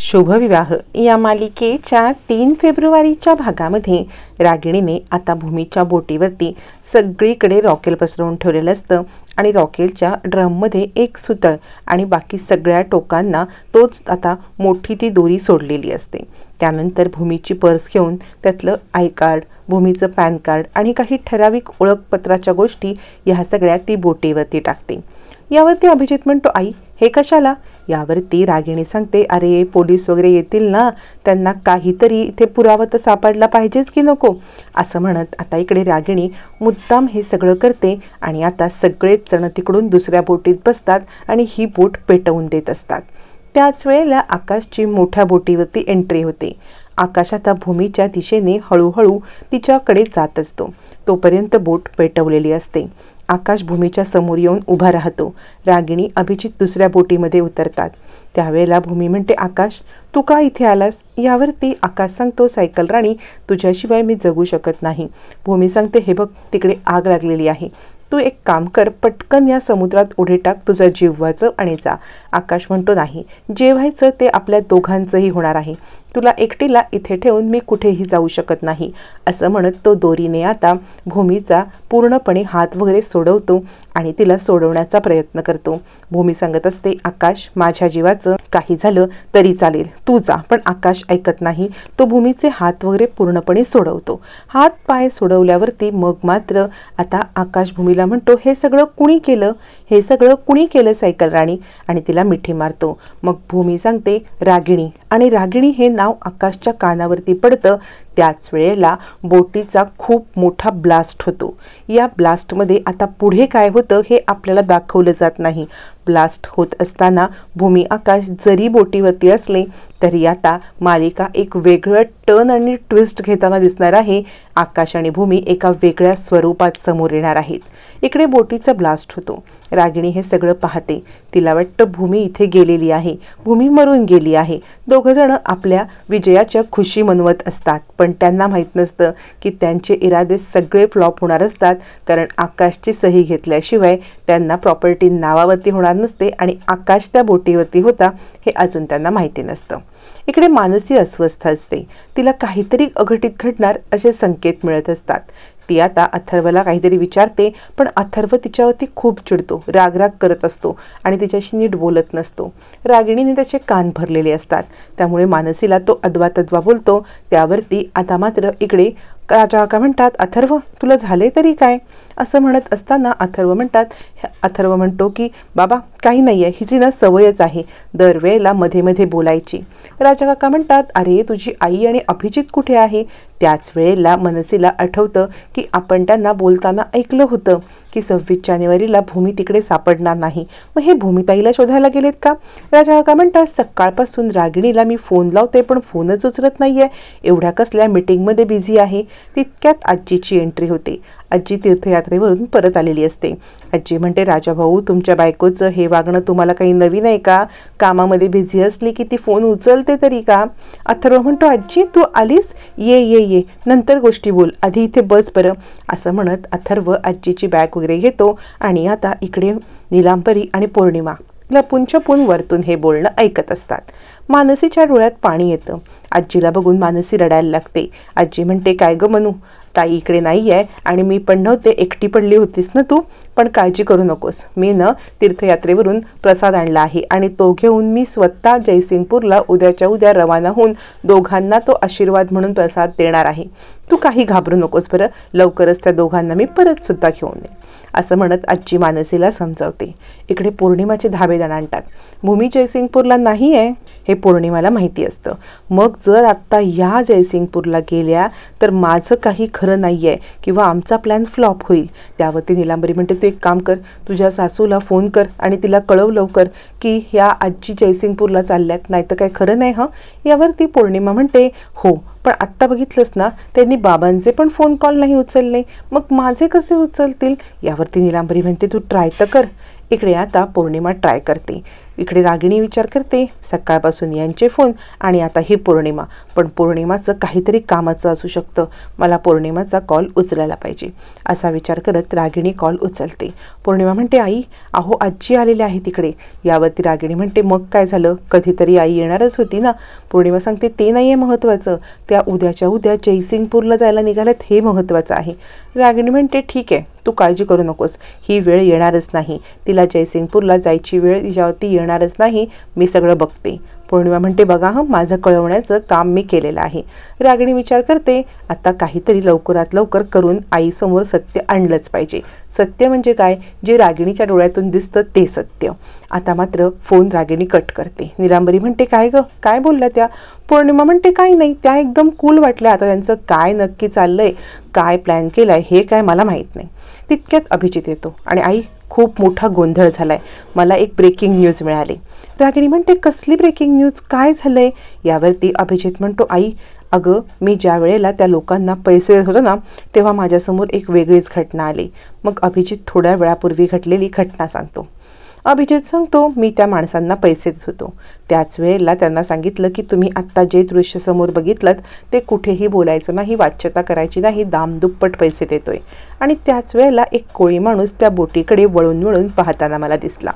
शुभविवाह या मालिकेच्या 3 फेब्रुवारीच्या भागामध्ये रागिणीने आता भूमीच्या बोटीवरती सगळीकडे रॉकेल पसरवून ठेवलेलं असतं आणि रॉकेलच्या ड्रममध्ये एक सुतळ आणि बाकी सगळ्या टोकांना तोच आता मोठी ती दोरी सोडलेली असते। त्यानंतर भूमीची पर्स घेऊन त्यातलं आय कार्ड, भूमीचं पॅन कार्ड आणि काही ठराविक ओळखपत्राच्या गोष्टी ह्या सगळ्या ती बोटीवरती टाकते। यावरती अभिजित म्हणतो, आई हे कशाला? यावरती रागिणी सांगते, अरे पोलीस वगैरे येतील ना, त्यांना काहीतरी इथे पुरावा तर सापडला पाहिजेच की नको, असं म्हणत आता इकडे रागिणी मुद्दाम हे सगळं करते आणि आता सगळेच जण तिकडून दुसऱ्या बोटीत बसतात आणि ही बोट पेटवून देत असतात। त्याच वेळेला आकाशची मोठ्या बोटीवरती एंट्री होते। आकाश आता भूमीच्या दिशेने हळूहळू तिच्याकडे जात असतो, तोपर्यंत बोट पेटवलेली असते। आकाश भूमीच्या समोर येऊन उभा राहतो। रागिणी अभिजित दुसऱ्या बोटीमध्ये उतरतात। त्यावेळेला भूमी म्हणते, आकाश तू का इथे आलास? यावरती आकाश सांगतो, सायकल राणी तुझ्याशिवाय मी जगू शकत नाही। भूमी सांगते, हे बघ तिकडे आग लागलेली आहे, तू एक काम कर, पटकन या समुद्रात उडी टाक, तुझा जीव वाचव आणि जा। आकाश म्हणतो, नाही, जे व्हायचं ते आपल्या दोघांचंही होणार आहे, तुला एकटीला इथे ठेवून मी कुठेही जाऊ शकत नाही, असं म्हणत तो दोरीने आता भूमीचा पूर्णपणे हात वगैरे सोडवतो आणि तिला सोडवण्याचा प्रयत्न करतो। भूमी सांगत असते, आकाश माझ्या जीवाचं काही झालं तरी चालेल, तू जा। पण आकाश ऐकत नाही, तो भूमीचे हात वगैरे पूर्णपणे सोडवतो। हात पाय सोडवल्यावरती मग मात्र आता आकाश भूमीला म्हणतो, हे सगळं कुणी केलं? हे सगळं कुणी केलं सायकल राणी? आणि तिला मिठी मारतो। मग भूमी सांगते, रागिणी, आणि रागिणी हे नाव आकाशच्या कानावरती पडतं। त्याच वेळेला बोटीचा खूप मोठा ब्लास्ट होतो। या ब्लास्टमध्ये आता पुढे काय होतं हे आपल्याला दाखवलं जात नाही। ब्लास्ट होत असताना भूमी आकाश जरी बोटीवरती असले तरी आता मालिका एक वेगळं टर्न आणि ट्विस्ट घेताना दिसणार आहे। आकाश आणि भूमी एका वेगळ्या स्वरूपात समोर येणार आहेत। इकडे बोटीचा ब्लास्ट होतो। रागिणी हे सगळं पाहते, तिला वाटतं भूमी इथे गेलेली आहे, भूमी मरून गेली आहे। दोघं जण आपल्या विजयाच्या खुशी मनवत असतात, पण त्यांना माहीत नसतं की त्यांचे इरादे सगळे फ्लॉप होणार असतात, कारण आकाशची सही घेतल्याशिवाय त्यांना प्रॉपर्टी नावावरती होणार नसते आणि आकाश त्या बोटीवरती होता हे अजून त्यांना माहिती नसतं। इकडे मानसी अस्वस्थ असते, तिला काहीतरी अघटित घडणार असे संकेत मिळत असतात। ती आता अथर्वला काहीतरी विचारते, पण अथर्व तिच्यावरती खूप चिडतो, रागराग करत असतो आणि तिच्याशी नीट बोलत नसतो। रागिणीने त्याचे कान भरलेले असतात, त्यामुळे मानसीला तो अद्वा बोलतो। त्यावरती आता मात्र इकडे राजा काका म्हणतात, अथर्व तुला झाले तरी काय? असं म्हणत असताना अथर्व म्हणतो की बाबा काही नाही आहे, हिची ना सवयच आहे दरवेळेला मध्ये मध्ये बोलायची। राजा काका म्हणतात, अरे तुझी आई आणि अभिजित कुठे आहे? त्याच वेळेला मनसीला आठवतं की आपण त्यांना बोलताना ऐकलं होतं की 26 जानेवारीला भूमी तिकडे सापडणार नाही, मग हे भूमिताईला शोधायला गेलेत का? राजा काका म्हणतात, सकाळपासून रागिणीला मी फोन लावते पण फोनच उचलत नाहीये, एवढ्या कसल्या मीटिंगमध्ये बिझी आहे। तितक्यात आजीची एंट्री होते। आजी तीर्थयात्रेवरून परत आलेली असते। आजी म्हणते, राजाभाऊ तुमच्या बायकोचं हे वागणं तुम्हाला काही नवीन आहे का? कामामध्ये बिझी असली की ती फोन उचलते तरी का? अथर्व म्हणतो, आजी तू आलीस, ये ये ये, नंतर गोष्टी बोल, आधी इथे बस बरं, असं म्हणत अथर्व आजीची बॅग वगैरे घेतो आणि आता इकडे नीलांबरी आणि पौर्णिमा लपून छपून वरतून हे बोलणं ऐकत असतात। मानसीच्या डोळ्यात पाणी येतं। आजीला बघून मानसी रडायला लागते। आजी म्हणते, काय ग मनू, ताई इकडे नाही आहे आणि मी पण नव्हते, एकटी पडली होतीस ना तू, पण काळजी करू नकोस, मी न तीर्थयात्रेवरून प्रसाद आणला आहे आणि तो घेऊन मी स्वतः जयसिंगपूरला उद्याच्या उद्या रवाना होऊन दोघांना तो आशीर्वाद म्हणून प्रसाद देणार आहे। तू काही घाबरू नकोस बरं, लवकरच त्या दोघांना मी परत सुद्धा घेऊन येईन, असं म्हणत आजी मानसीला समजावते। इकडे पौर्णिमाचे धाबेदार आणतात। भूमी जयसिंगपूरला नाही आहे हे पौर्णिमाला माहिती असतं। मग जर आत्ता या जयसिंगपूरला गेल्या तर माझं काही खरं नाही आहे किंवा आमचा प्लॅन फ्लॉप होईल। त्यावरती नीलांबरी म्हणते, तू एक काम कर, तुझ्या सासूला फोन कर आणि तिला कळव लवकर की ह्या आजी जयसिंगपूरला चालल्यात, नाही तर काय खरं नाही हं। यावरती पौर्णिमा म्हणते, हो पण आत्ता बघितलंस ना, त्यांनी बाबांचे पण फोन कॉल नाही उचलले, मग माझे कसे उचलतील? यावरती नीलांबरी म्हणते, तू ट्राय तर कर। इकडे आता पौर्णिमा ट्राय करते। इकडे रागिणी विचार करते, सकाळपासून यांचे फोन आणि आता ही पौर्णिमा, पण पौर्णिमाचं काहीतरी कामाचं असू शकतं, मला पौर्णिमाचा कॉल उचलायला पाहिजे असा विचार करत रागिणी कॉल उचलते. पौर्णिमा म्हणते, आई अहो आजी आलेले आहे तिकडे. यावरती रागिणी म्हणते, मग काय झालं, कधीतरी आई येणारच होती ना. पौर्णिमा सांगते, ते नाही आहे महत्त्वाचं, त्या उद्याच्या उद्या जयसिंगपूरला जायला निघाल्यात हे महत्त्वाचं आहे. रागिणी म्हणते, ठीक आहे, तू काळजी करू नकोस, ही वेळ येणारच नाही, तिला जयसिंगपूरला जायची वेळ तिच्यावरती येणारच नाही, मी सगळं बघते. पौर्णिमा म्हणते, बघा माझं कळवण्याचं काम मी केलेलं आहे. रागिणी विचार करते, आता काहीतरी लवकरात लवकर करून आईसमोर सत्य आणलंच पाहिजे. सत्य म्हणजे काय, जे रागिणीच्या डोळ्यातून दिसतं ते सत्य. आता मात्र फोन रागिणी कट करते. निरांबरी म्हणते, काय गं, काय बोलल्या त्या? पौर्णिमा म्हणते, काही नाही, त्या एकदम कूल वाटल्या. आता त्यांचं काय नक्की चाललंय, काय प्लॅन केलाय हे काय मला माहीत नाही. तितक्यात अभिजित येतो आणि आई खूप मोठा गोंधळ झालाय, मला एक ब्रेकिंग न्यूज मिळाली. रागिणी म्हणते, कसली ब्रेकिंग न्यूज, काय झालंय? यावरती अभिजित म्हणतो, आई अगं मी ज्या वेळेला त्या लोकांना पैसे देत होतो ना तेव्हा माझ्यासमोर एक वेगळीच घटना आली. मग अभिजित थोड्या वेळापूर्वी घडलेली घटना सांगतो. अभिजित सांगतो, मी त्या माणसांना पैसे देत होतो, त्याच वेळेला त्यांना सांगितलं की तुम्ही आत्ता जे दृश्य समोर बघितलं ते कुठेही बोलायचं नाही, वाच्यता करायची नाही, दामदुप्पट पैसे देतोय. आणि त्याच वेळेला एक कोळी माणूस त्या बोटीकडे वळून वळून पाहताना मला दिसला,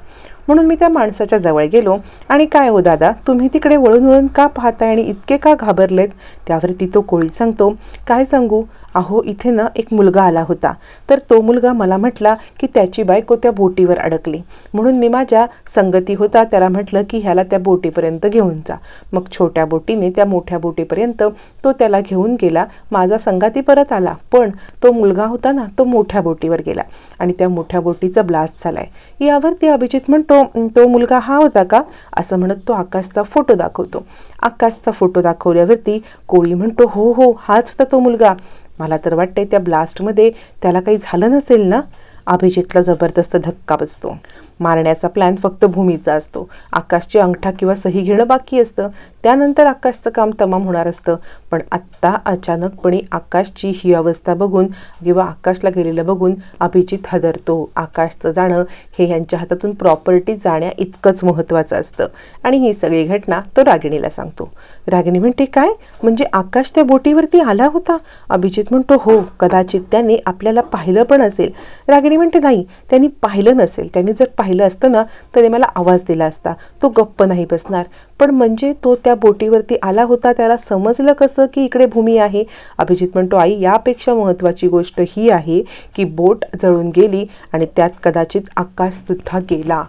म्हणून मी त्या माणसाच्या जवळ गेलो आणि काय हो दादा, तुम्ही तिकडे वळून वळून का पाहताय आणि इतके का घाबरलेत? त्यावरती तो कोळी सांगतो, काय सांगू, अहो इथे ना एक मुलगा आला होता, तर तो मुलगा मला म्हटला की त्याची बायको त्या बोटीवर अडकली, म्हणून मी माझ्या संगती होता त्याला म्हटलं की ह्याला त्या बोटीपर्यंत घेऊन जा. मग छोट्या बोटीने त्या मोठ्या बोटीपर्यंत तो त्याला घेऊन गेला, माझा संगाती परत आला, पण तो मुलगा होता ना तो मोठ्या बोटीवर गेला आणि त्या मोठ्या बोटीचा ब्लास्ट झालाय. यावरती अभिजित म्हणतो, तो मुलगा हा होता का? असं म्हणत तो आकाशचा फोटो दाखवतो. आकाशचा फोटो दाखवल्यावरती कोळी म्हणतो, हो हो हाच होता तो मुलगा, मला तर वाटतंय त्या ब्लास्टमध्ये त्याला काही झालं नसेल ना. अभिजितला जबरदस्त धक्का बसतो. मारण्याचा प्लॅन फक्त भूमीचा असतो, आकाशची अंगठा किंवा सही घेणं बाकी असतं, त्यानंतर आकाशचं काम तमाम होणार असतं. पण आत्ता अचानकपणे आकाशची ही अवस्था बघून किंवा आकाशला गेलेलं बघून अभिजित हादरतो. आकाशचं जाणं हे यांच्या हातातून प्रॉपर्टी जाण्या इतकंच महत्त्वाचं असतं. आणि ही सगळी घटना तो रागिणीला सांगतो. रागिणी म्हणते, काय म्हणजे आकाश त्या बोटीवरती आला होता? अभिजित म्हणतो, हो कदाचित त्याने आपल्याला पाहिलं पण असेल. रागिणी म्हणते, नाही त्यांनी पाहिलं नसेल, त्यांनी जर पाहिलं असतं ना त्याने मला आवाज दिला असता, तो गप्प नाही बसणार. पण म्हणजे तो त्या बोटीवरती आला होता, त्याला समजलं कसं की इकडे भूमी आहे? अभिजित म्हणतो, आई यापेक्षा महत्त्वाची गोष्ट ही आहे की बोट जळून गेली आणि त्यात कदाचित आकाशसुद्धा गेला.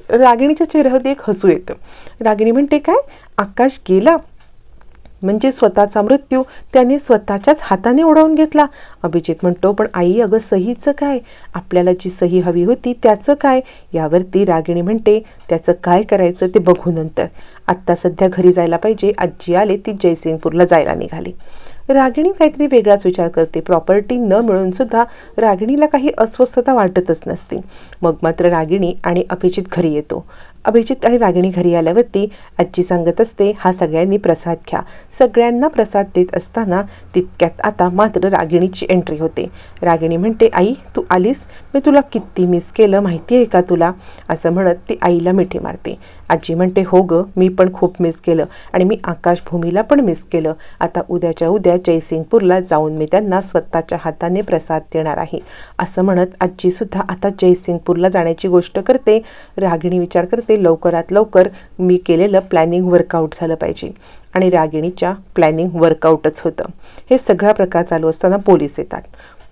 रागिणीच्या चेहऱ्यावरती एक हसू येतं. रागिणी म्हणते, काय आकाश गेला म्हणजे स्वतःचा मृत्यू त्याने स्वतःच्याच हाताने ओढवून घेतला? अभिजित म्हणतो, पण आई अगं सहीचं काय, आपल्याला जी सही हवी होती त्याचं काय? यावरती रागिणी म्हणते, त्याचं काय करायचं ते बघू नंतर, आत्ता सध्या घरी जायला पाहिजे, आजी आले ती जयसिंगपूरला जायला निघाली. रागिणी काहीतरी वेगळाच विचार करते. प्रॉपर्टी न मिळून सुद्धा रागिणीला काही अस्वस्थता वाटतच नसते. मग मात्र रागिणी आणि अभिजित घरी येतो. अभिजित आणि रागिणी घरी आल्यावरती आजी सांगत असते, हा सगळ्यांनी प्रसाद घ्या. सगळ्यांना प्रसाद देत असताना तितक्यात आता मात्र रागिणीची एंट्री होते. रागिणी म्हणते, आई तू आलीस, मी तुला किती मिस केलं माहिती आहे का तुला? असं म्हणत ती आईला मिठी मारते. आजी म्हणते, हो गं मी पण खूप मिस केलं आणि मी आकाश भूमीला पण मिस केलं. आता उद्याच्या उद्या जयसिंगपूरला जाऊन मी त्यांना स्वतःच्या हाताने प्रसाद देणार आहे. असं म्हणत आजीसुद्धा आता जयसिंगपूरला जाण्याची गोष्ट करते. रागिणी विचार करते, लवकरात लवकर मी केलेलं प्लॅनिंग वर्कआउट झालं पाहिजे. आणि रागिणीच्या प्लॅनिंग वर्कआउटच होतं. हे सगळा प्रकार चालू असताना पोलीस येतात.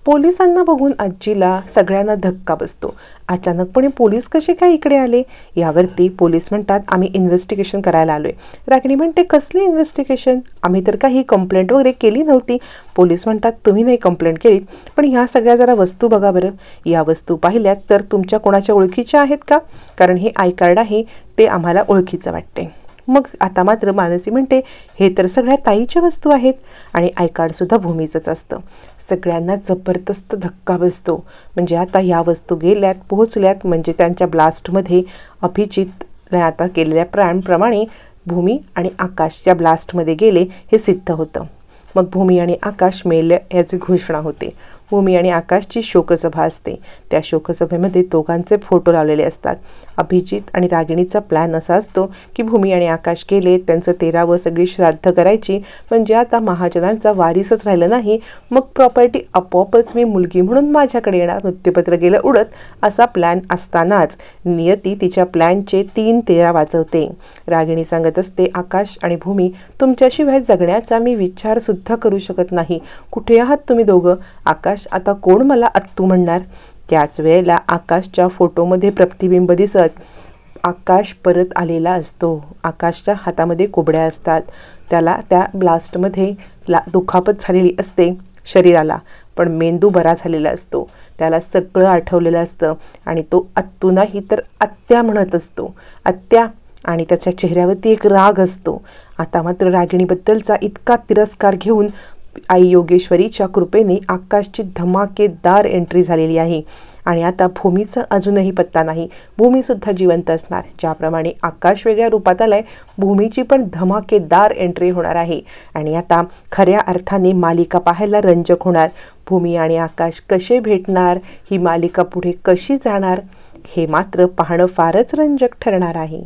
पोलिसांना बघून आजीला सगळ्यांना धक्का बसतो. अचानकपणे पोलीस कसे काय इकडे आले? यावरती पोलीस म्हणतात, आम्ही इन्व्हेस्टिगेशन करायला आलोय. रागिणी म्हणते, कसली इन्व्हेस्टिगेशन, आम्ही तर काही कंप्लेंट वगैरे केली नव्हती. पोलीस म्हणतात, तुम्ही नाही कंप्लेंट केली, पण ह्या सगळ्या जरा वस्तू बघा बरं. या वस्तू पाहिल्यात तर तुमच्या कोणाच्या ओळखीच्या आहेत का? कारण हे आय कार्ड आहे ते आम्हाला ओळखीचं वाटते. मग आता मात्र मानसी म्हणते, हे तर सगळ्या ताईच्या वस्तू आहेत आणि आय कार्डसुद्धा भूमीचंच असतं. सगळ्यांना जबरदस्त धक्का बसतो. म्हणजे आता ह्या वस्तू गेल्यात, पोहोचल्यात, म्हणजे त्यांच्या ब्लास्टमध्ये अभिजित आता केलेल्या प्लॅनप्रमाणे भूमी आणि आकाश या ब्लास्टमध्ये गेले हे सिद्ध होतं. मग भूमी आणि आकाश मेले याची घोषणा होते. भूमी आणि आकाशची शोकसभा असते. त्या शोकसभेमध्ये दोघांचे फोटो लावलेले असतात. अभिजित आणि रागिणीचा प्लॅन असा असतो की भूमी आणि आकाश गेले, त्यांचं 13वं सगळी श्राद्ध करायची, म्हणजे आता महाजनांचा वारीसच राहिलं नाही, मग प्रॉपर्टी आपोआपच मी मुलगी म्हणून माझ्याकडे येणार, मृत्यूपत्र गेलं उडत, असा प्लॅन असतानाच नियती तिच्या प्लॅनचे 3-13 वाजवते. रागिणी सांगत असते, आकाश आणि भूमी, तुमच्याशिवाय जगण्याचा मी विचारसुद्धा करू शकत नाही. कुठे आहात तुम्ही दोघं? आकाश, आता कोण मला आत्तू म्हणणार? त्याच वेळेला आकाशच्या फोटोमध्ये प्रतिबिंब दिसत आकाश परत आलेला असतो. आकाशच्या हातामध्ये कोबड्या असतात. त्याला त्या ब्लास्टमध्ये दुखापत झालेली असते शरीराला, पण मेंदू बरा झालेला असतो. त्याला सगळं आठवलेलं असतं आणि तो आत्तू नाही तर आत्या म्हणत असतो. आत्या, आणि त्याच्या चेहऱ्यावरती एक राग असतो. आता मात्र रागिणीबद्दलचा इतका तिरस्कार घेऊन आई योगेश्वरीच्या कृपेने आकाशची धमाकेदार एंट्री झालेली आहे आणि आता भूमीचा अजूनही पत्ता नाही. भूमीसुद्धा जिवंत असणार. ज्याप्रमाणे आकाश वेगळ्या रूपात आलाय, भूमीची पण धमाकेदार एंट्री होणार आहे आणि आता खऱ्या अर्थाने मालिका पाहायला रंजक होणार. भूमी आणि आकाश कसे भेटणार, ही मालिका पुढे कशी जाणार, हे मात्र पाहणं फारच रंजक ठरणार आहे.